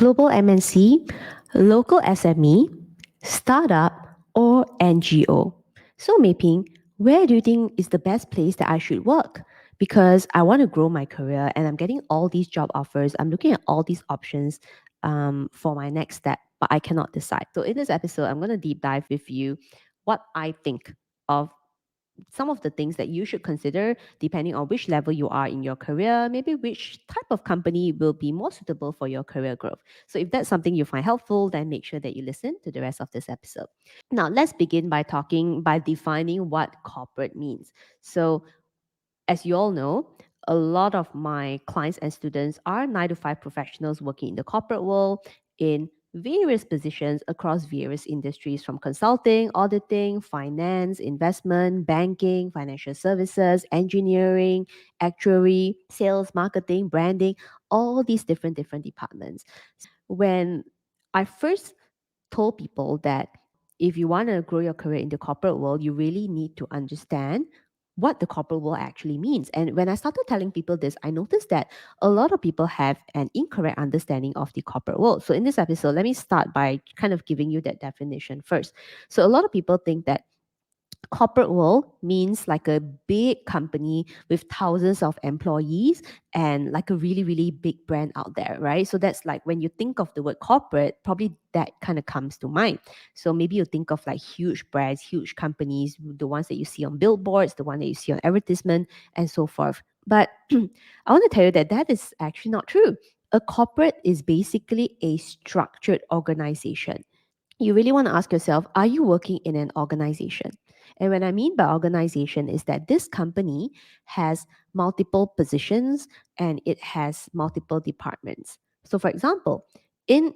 global MNC, local SME, startup, or NGO. So, Mei Ping, where do you think is the best place that I should work? Because I want to grow my career and I'm getting all these job offers. I'm looking at all these options for my next step, but I cannot decide. So, in this episode, I'm going to deep dive with you what I think of some of the things that you should consider depending on which level you are in your career, maybe which type of company will be more suitable for your career growth. So if that's something you find helpful, then make sure that you listen to the rest of this episode. Now, let's begin by defining what corporate means. So as you all know, a lot of my clients and students are 9 to 5 professionals working in the corporate world in various positions across various industries from consulting, auditing, finance, investment, banking, financial services, engineering, actuary, sales, marketing, branding, all these different departments. When I first told people that if you want to grow your career in the corporate world, you really need to understand what the corporate world actually means. And when I started telling people this, I noticed that a lot of people have an incorrect understanding of the corporate world. So in this episode, let me start by kind of giving you that definition first. So a lot of people think that corporate world means like a big company with thousands of employees and like a really big brand out there, right? So that's like when you think of the word corporate, probably that kind of comes to mind. So maybe you think of like huge brands, huge companies, the ones that you see on billboards, the one that you see on advertisement, and so forth. But I want to tell you that that is actually not true. A corporate is basically a structured organization. You really want to ask yourself, are you working in an organization? And what I mean by organization is that this company has multiple positions and it has multiple departments. So, for example, in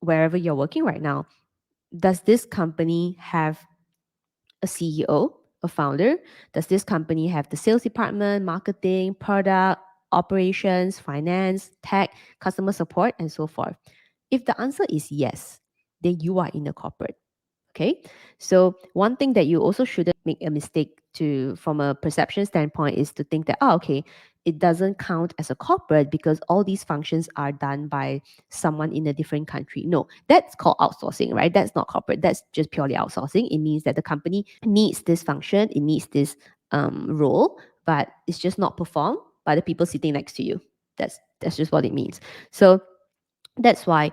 wherever you're working right now, does this company have a CEO, a founder? Does this company have the sales department, marketing, product, operations, finance, tech, customer support, and so forth? If the answer is yes, then you are in a corporate. Okay. So one thing that you also shouldn't make a mistake to from a perception standpoint is to think that, oh, okay, it doesn't count as a corporate because all these functions are done by someone in a different country. No, that's called outsourcing, right? That's not corporate. That's just purely outsourcing. It means that the company needs this function, it needs this role, but it's just not performed by the people sitting next to you. That's just what it means. So that's why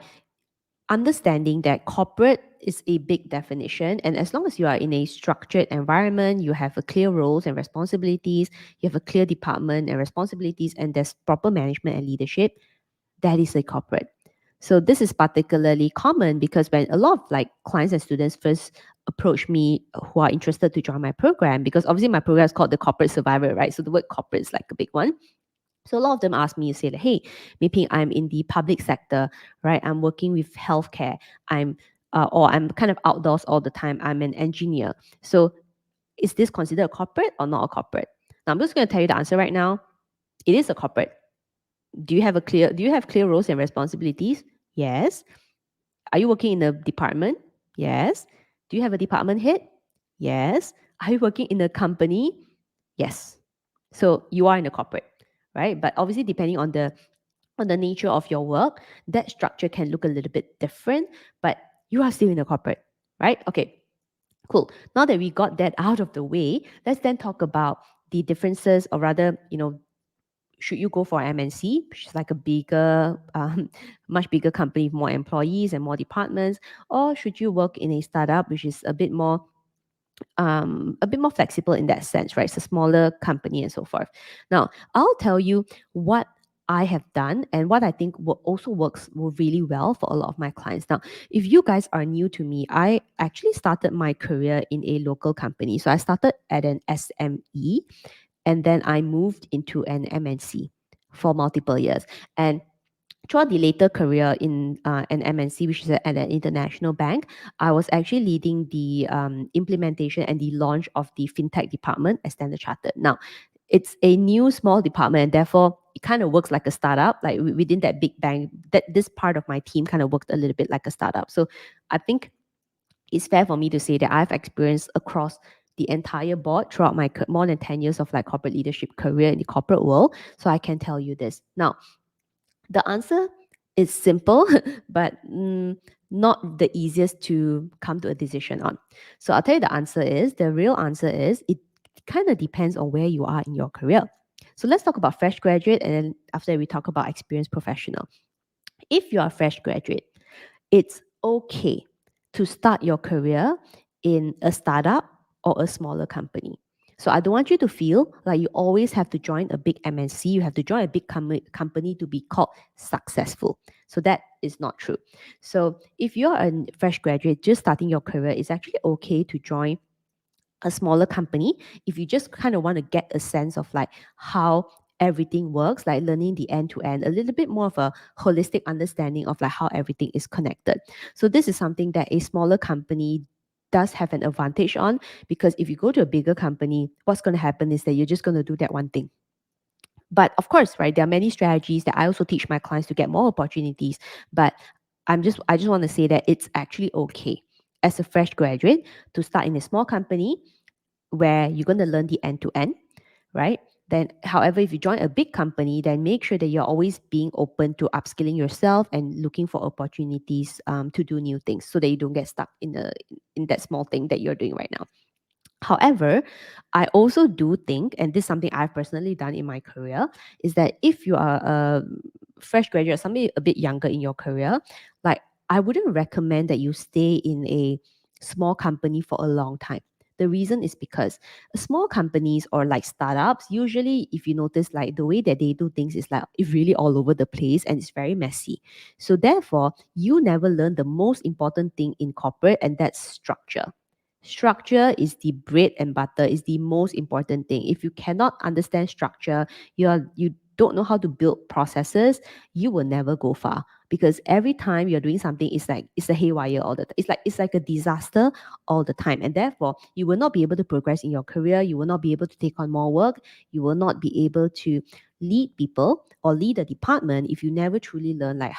understanding that corporate is a big definition, and as long as you are in a structured environment, you have a clear roles and responsibilities, you have a clear department and responsibilities, and there's proper management and leadership, that is a corporate. So this is particularly common because when a lot of like clients and students first approach me who are interested to join my program, because obviously my program is called the Corporate Survivor, right? So the word corporate is like a big one. So a lot of them ask me, say, like, hey, maybe I'm in the public sector, right? I'm working with healthcare. Or I'm kind of outdoors all the time. I'm an engineer. So is this considered a corporate or not a corporate? Now I'm just going to tell you the answer right now. It is a corporate. Do you have clear roles and responsibilities? Yes. Are you working in a department? Yes. Do you have a department head? Yes. Are you working in a company? Yes. So you are in a corporate, right? But obviously, depending on the nature of your work, that structure can look a little bit different, but you are still in a corporate, right? Okay, cool. Now that we got that out of the way, let's then talk about the differences, or rather, should you go for MNC, which is like a bigger, much bigger company with more employees and more departments, or should you work in a startup, which is a bit more flexible in that sense, right? It's a smaller company and so forth. Now, I'll tell you what I have done and what I think also works really well for a lot of my clients. Now, if you guys are new to me, I actually started my career in a local company. So I started at an SME and then I moved into an MNC for multiple years. And throughout the later career in an MNC, which is at an international bank, I was actually leading the implementation and the launch of the Fintech department at Standard Chartered. Now, it's a new small department, and therefore it kind of works like a startup. Like within that big bank, that this part of my team kind of worked a little bit like a startup. So I think it's fair for me to say that I've experienced across the entire board throughout my more than 10 years of like corporate leadership career in the corporate world. So I can tell you this. Now, the answer It's simple, but not the easiest to come to a decision on. So I'll tell you the real answer is it kind of depends on where you are in your career. So let's talk about fresh graduate, and then after that we talk about experienced professional. If you are a fresh graduate, it's okay to start your career in a startup or a smaller company. So I don't want you to feel like you always have to join a big MNC, you have to join a big company to be called successful. So that is not true. So if you're a fresh graduate just starting your career, it's actually okay to join a smaller company if you just kind of want to get a sense of like how everything works, like learning the end to end, a little bit more of a holistic understanding of like how everything is connected. So this is something that a smaller company does have an advantage on, because if you go to a bigger company, what's going to happen is that you're just going to do that one thing. But of course, right, there are many strategies that I also teach my clients to get more opportunities. But I just want to say that it's actually okay as a fresh graduate to start in a small company where you're going to learn the end to end, right? Then, however, if you join a big company, then make sure that you're always being open to upskilling yourself and looking for opportunities to do new things, so that you don't get stuck in that small thing that you're doing right now. However, I also do think, and this is something I've personally done in my career, is that if you are a fresh graduate, somebody a bit younger in your career, like I wouldn't recommend that you stay in a small company for a long time. The reason is because small companies or like startups, usually if you notice, like the way that they do things is like it's really all over the place and it's very messy. So therefore, you never learn the most important thing in corporate, and that's structure. Structure is the bread and butter, is the most important thing. If you cannot understand structure, you don't know how to build processes, you will never go far, because every time you're doing something, it's like it's a haywire all the time. It's like a disaster all the time, and therefore you will not be able to progress in your career. You will not be able to take on more work. You will not be able to lead people or lead a department if you never truly learn like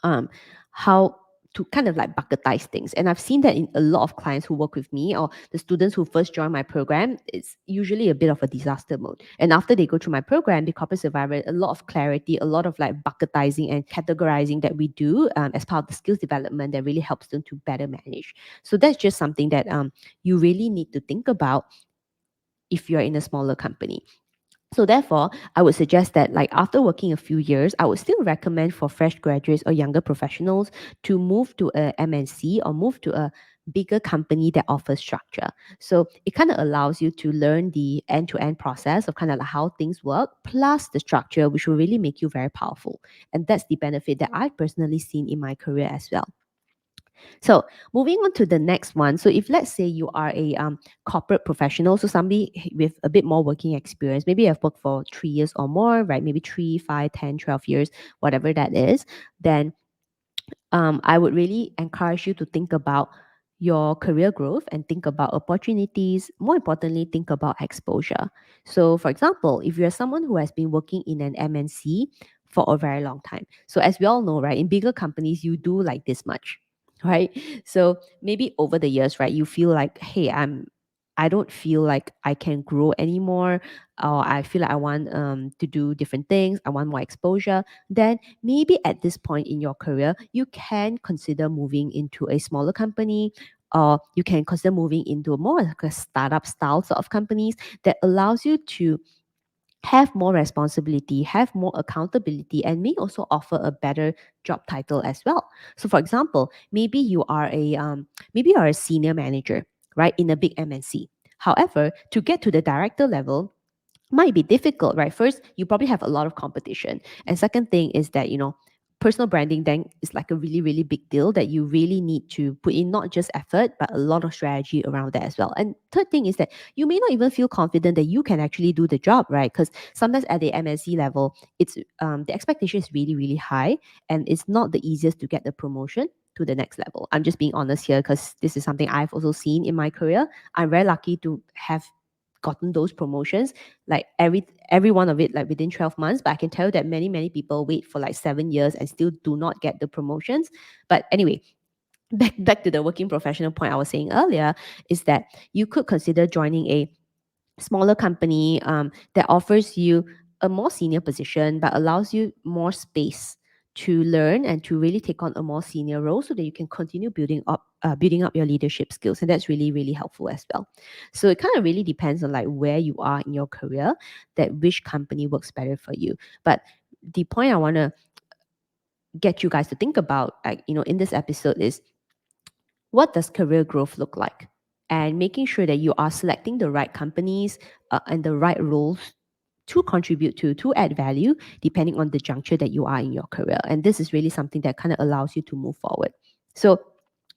um, how to kind of like bucketize things. And I've seen that in a lot of clients who work with me, or the students who first join my program, it's usually a bit of a disaster mode. And after they go through my program, the corporate survivor, a lot of clarity, a lot of like bucketizing and categorizing that we do as part of the skills development that really helps them to better manage. So that's just something that you really need to think about if you're in a smaller company. So therefore, I would suggest that like after working a few years, I would still recommend for fresh graduates or younger professionals to move to a MNC or move to a bigger company that offers structure. So it kind of allows you to learn the end-to-end process of kind of like how things work, plus the structure, which will really make you very powerful. And that's the benefit that I've personally seen in my career as well. So moving on to the next one. So if let's say you are a corporate professional, so somebody with a bit more working experience, maybe you've worked for 3 years or more, right? Maybe 3, 5, 10, 12 years, whatever that is, then I would really encourage you to think about your career growth and think about opportunities. More importantly, think about exposure. So, for example, if you're someone who has been working in an MNC for a very long time, so as we all know, right, in bigger companies, you do like this much, right? So maybe over the years, right, you feel like, hey, I don't feel like I can grow anymore, or I feel like I want to do different things. I want more exposure. Then maybe at this point in your career, you can consider moving into a smaller company, or you can consider moving into a more like a startup style sort of companies that allows you to have more responsibility, have more accountability, and may also offer a better job title as well. So, for example, maybe you're a senior manager, right, in a big MNC. However, to get to the director level, might be difficult, right? First, you probably have a lot of competition. And second thing is that, personal branding then is like a really, really big deal that you really need to put in not just effort, but a lot of strategy around that as well. And third thing is that you may not even feel confident that you can actually do the job, right? Because sometimes at the MSc level, it's the expectation is really, really high, and it's not the easiest to get the promotion to the next level. I'm just being honest here because this is something I've also seen in my career. I'm very lucky to have gotten those promotions, like every one of it like within 12 months, but I can tell you that many people wait for like 7 years and still do not get the promotions. But anyway, back to the working professional point I was saying earlier, is that you could consider joining a smaller company that offers you a more senior position but allows you more space to learn and to really take on a more senior role so that you can continue building up your leadership skills. And that's really, really helpful as well. So it kind of really depends on like where you are in your career, that which company works better for you. But the point I want to get you guys to think about, like, in this episode is, what does career growth look like? And making sure that you are selecting the right companies and the right roles to contribute to add value, depending on the juncture that you are in your career. And this is really something that kind of allows you to move forward. So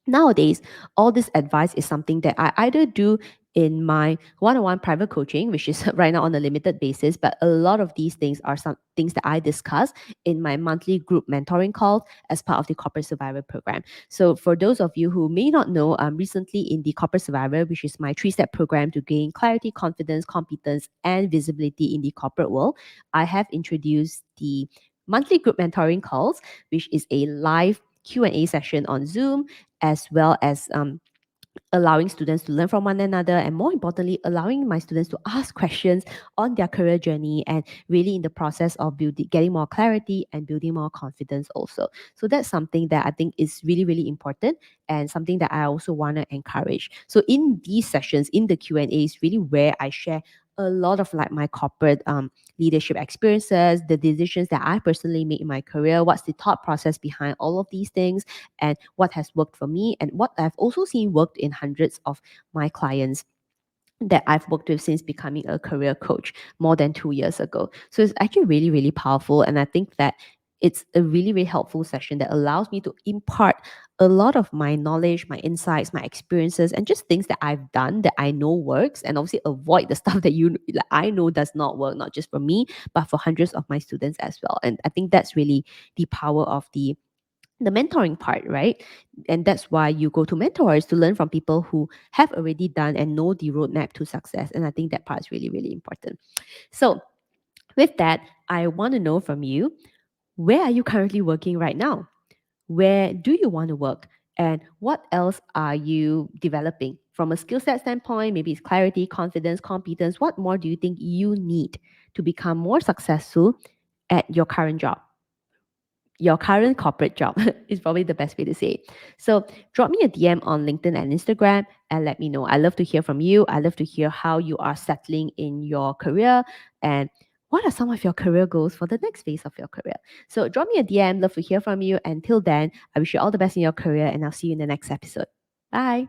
nowadays, all this advice is something that I either do in my one-on-one private coaching, which is right now on a limited basis, but a lot of these things are some things that I discuss in my monthly group mentoring calls as part of the Corporate Survivor program. So for those of you who may not know, recently in the Corporate Survivor, which is my 3-step program to gain clarity, confidence, competence, and visibility in the corporate world, I have introduced the monthly group mentoring calls, which is a live Q&A session on Zoom, as well as allowing students to learn from one another, and more importantly, allowing my students to ask questions on their career journey, and really in the process of getting more clarity and building more confidence also. So that's something that I think is really, really important, and something that I also want to encourage. So in these sessions, in the Q&A, is really where I share a lot of like my corporate leadership experiences, the decisions that I personally made in my career, what's the thought process behind all of these things, and what has worked for me, and what I've also seen worked in hundreds of my clients that I've worked with since becoming a career coach more than 2 years ago. So it's actually really, really powerful. And I think that it's a really, really helpful session that allows me to impart a lot of my knowledge, my insights, my experiences, and just things that I've done that I know works, and obviously avoid the stuff that I know does not work, not just for me, but for hundreds of my students as well. And I think that's really the power of the mentoring part, right? And that's why you go to mentors, to learn from people who have already done and know the roadmap to success. And I think that part is really, really important. So with that, I want to know from you, where are you currently working right now? Where do you want to work? And what else are you developing from a skill set standpoint? Maybe it's clarity, confidence, competence. What more do you think you need to become more successful at your current job? Your current corporate job is probably the best way to say it. So drop me a DM on LinkedIn and Instagram and let me know. I love to hear from you. I love to hear how you are settling in your career, and what are some of your career goals for the next phase of your career. So drop me a DM. Love to hear from you. Until then, I wish you all the best in your career, and I'll see you in the next episode. Bye.